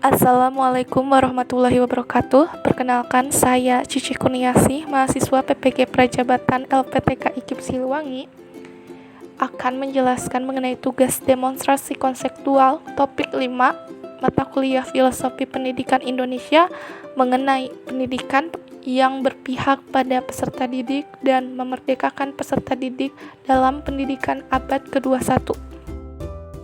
Assalamualaikum warahmatullahi wabarakatuh. Perkenalkan, saya Cici Kuniasih, mahasiswa PPG Prajabatan LPTK IKIP Siliwangi, akan menjelaskan mengenai tugas demonstrasi konseptual topik 5 mata kuliah Filosofi Pendidikan Indonesia mengenai pendidikan yang berpihak pada peserta didik dan memerdekakan peserta didik dalam pendidikan abad ke-21.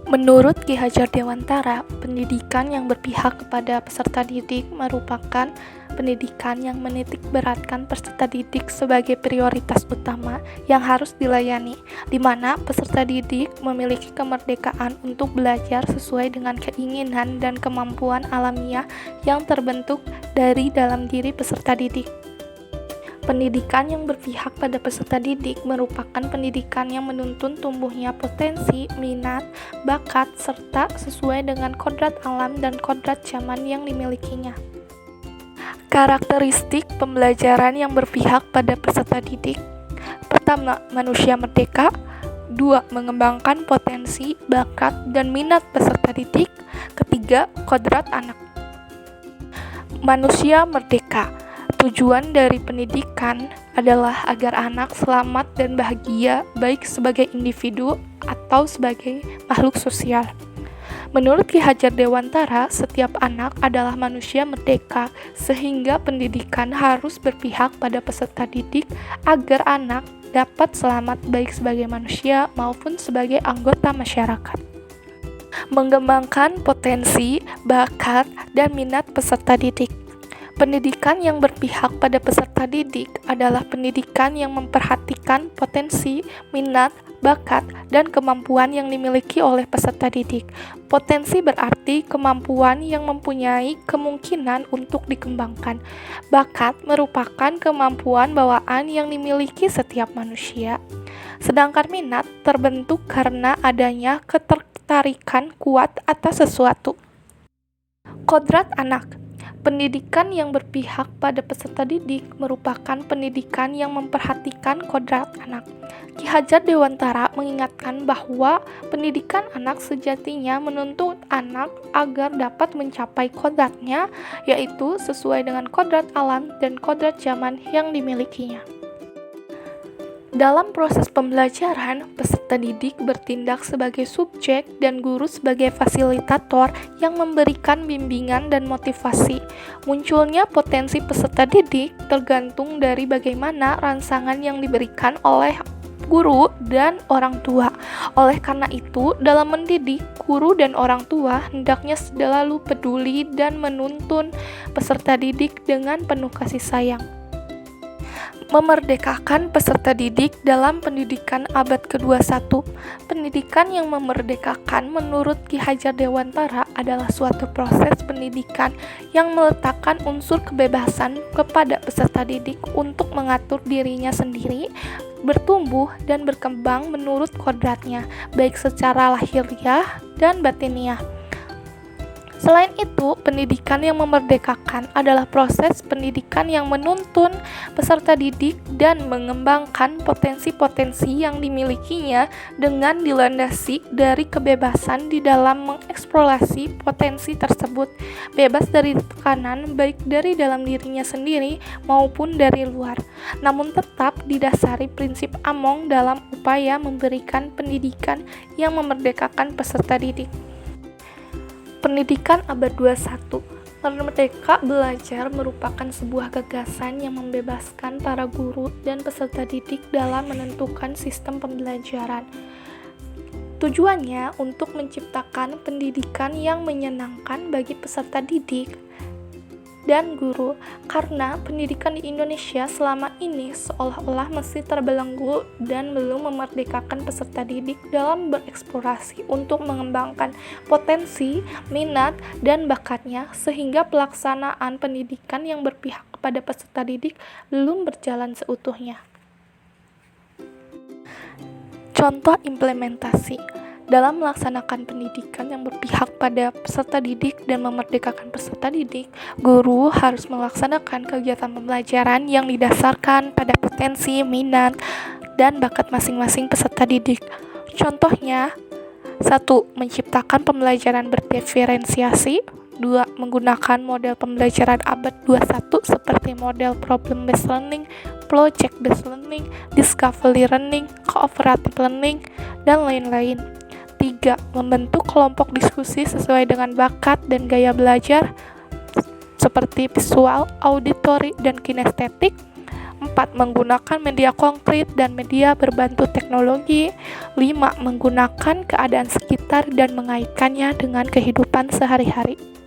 Menurut Ki Hajar Dewantara, pendidikan yang berpihak kepada peserta didik merupakan pendidikan yang menitik beratkan peserta didik sebagai prioritas utama yang harus dilayani, di mana peserta didik memiliki kemerdekaan untuk belajar sesuai dengan keinginan dan kemampuan alamiah yang terbentuk dari dalam diri peserta didik. Pendidikan yang berpihak pada peserta didik merupakan pendidikan yang menuntun tumbuhnya potensi, minat, bakat, serta sesuai dengan kodrat alam dan kodrat zaman yang dimilikinya. Karakteristik pembelajaran yang berpihak pada peserta didik: pertama, manusia merdeka. 2. Mengembangkan potensi, bakat, dan minat peserta didik. Ketiga, kodrat anak. Manusia merdeka. Tujuan dari pendidikan adalah agar anak selamat dan bahagia, baik sebagai individu atau sebagai makhluk sosial. Menurut Ki Hajar Dewantara, setiap anak adalah manusia merdeka, sehingga pendidikan harus berpihak pada peserta didik agar anak dapat selamat baik sebagai manusia maupun sebagai anggota masyarakat. Mengembangkan potensi, bakat, dan minat peserta didik. Pendidikan yang berpihak pada peserta didik adalah pendidikan yang memperhatikan potensi, minat, bakat, dan kemampuan yang dimiliki oleh peserta didik. Potensi berarti kemampuan yang mempunyai kemungkinan untuk dikembangkan. Bakat merupakan kemampuan bawaan yang dimiliki setiap manusia. Sedangkan minat terbentuk karena adanya ketertarikan kuat atas sesuatu. Kodrat anak. Pendidikan yang berpihak pada peserta didik merupakan pendidikan yang memperhatikan kodrat anak. Ki Hajar Dewantara mengingatkan bahwa pendidikan anak sejatinya menuntut anak agar dapat mencapai kodratnya, yaitu sesuai dengan kodrat alam dan kodrat zaman yang dimilikinya. Dalam proses pembelajaran, peserta didik bertindak sebagai subjek dan guru sebagai fasilitator yang memberikan bimbingan dan motivasi. Munculnya potensi peserta didik tergantung dari bagaimana rangsangan yang diberikan oleh guru dan orang tua. Oleh karena itu, dalam mendidik, guru dan orang tua hendaknya selalu peduli dan menuntun peserta didik dengan penuh kasih sayang. Memerdekakan peserta didik dalam pendidikan abad ke-21. Pendidikan yang memerdekakan menurut Ki Hajar Dewantara adalah suatu proses pendidikan yang meletakkan unsur kebebasan kepada peserta didik untuk mengatur dirinya sendiri, bertumbuh dan berkembang menurut kodratnya, baik secara lahiriah dan batiniah. Selain itu, pendidikan yang memerdekakan adalah proses pendidikan yang menuntun peserta didik dan mengembangkan potensi-potensi yang dimilikinya dengan dilandasi dari kebebasan di dalam mengeksplorasi potensi tersebut, bebas dari tekanan baik dari dalam dirinya sendiri maupun dari luar, namun tetap didasari prinsip Among dalam upaya memberikan pendidikan yang memerdekakan peserta didik. Pendidikan abad 21. Merdeka belajar merupakan sebuah gagasan yang membebaskan para guru dan peserta didik dalam menentukan sistem pembelajaran. Tujuannya untuk menciptakan pendidikan yang menyenangkan bagi peserta didik dan guru, karena pendidikan di Indonesia selama ini seolah-olah masih terbelenggu dan belum memerdekakan peserta didik dalam bereksplorasi untuk mengembangkan potensi, minat, dan bakatnya, sehingga pelaksanaan pendidikan yang berpihak kepada peserta didik belum berjalan seutuhnya. Contoh implementasi. Dalam melaksanakan pendidikan yang berpihak pada peserta didik dan memerdekakan peserta didik, guru harus melaksanakan kegiatan pembelajaran yang didasarkan pada potensi, minat, dan bakat masing-masing peserta didik. Contohnya, 1. Menciptakan pembelajaran berdiferensiasi. 2. Menggunakan model pembelajaran abad 21 seperti model problem-based learning, project-based learning, discovery learning, cooperative learning, dan lain-lain. 3. Membentuk kelompok diskusi sesuai dengan bakat dan gaya belajar seperti visual, auditory, dan kinestetik. 4. Menggunakan media konkret dan media berbantu teknologi. 5. Menggunakan keadaan sekitar dan mengaitkannya dengan kehidupan sehari-hari.